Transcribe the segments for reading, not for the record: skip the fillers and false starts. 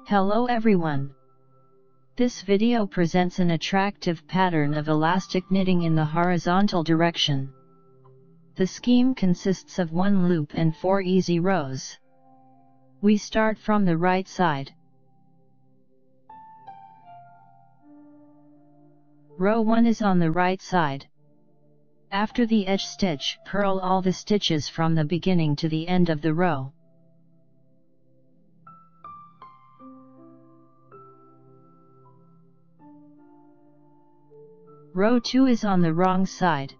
Hello everyone. This video presents an attractive pattern of elastic knitting in the horizontal direction. The scheme consists of 1 loop and 4 easy rows. We start from the right side. Row 1 is on the right side. After the edge stitch, purl all the stitches from the beginning to the end of the row. Row 2 is on the wrong side.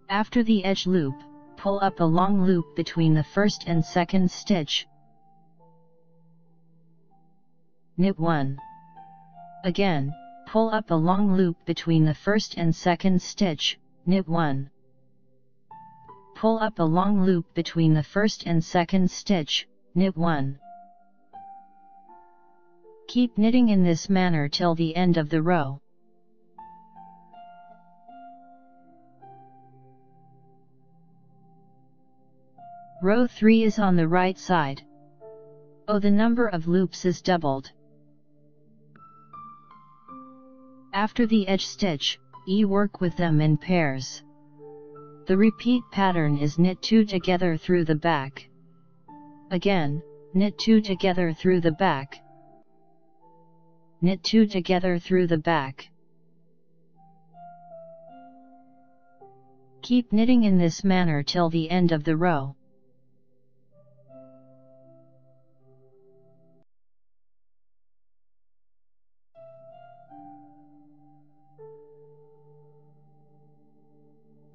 After the edge loop, pull up a long loop between the first and second stitch. Knit 1. Again, pull up a long loop between the first and second stitch, knit 1. Pull up a long loop between the first and second stitch, knit 1. Keep knitting in this manner till the end of the row. Row 3 is on the right side. Oh, the number of loops is doubled. After the edge stitch, work with them in pairs. The repeat pattern is knit 2 together through the back. Again, knit 2 together through the back. Knit 2 together through the back. Keep knitting in this manner till the end of the row.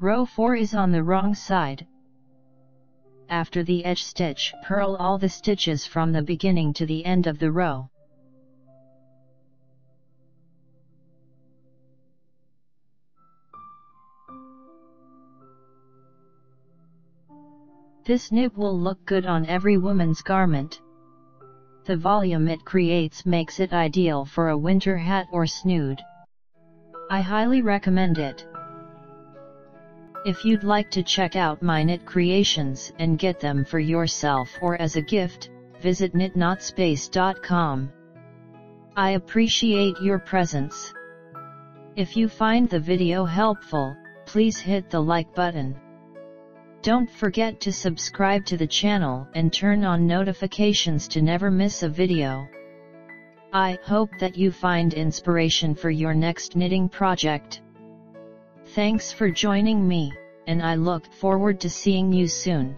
Row 4 is on the wrong side. After the edge stitch, purl all the stitches from the beginning to the end of the row. This knit will look good on every woman's garment. The volume it creates makes it ideal for a winter hat or snood. I highly recommend it. If you'd like to check out my knit creations and get them for yourself or as a gift, visit knitnotspace.com. I appreciate your presence. If you find the video helpful, please hit the like button. Don't forget to subscribe to the channel and turn on notifications to never miss a video. I hope that you find inspiration for your next knitting project. Thanks for joining me, and I look forward to seeing you soon.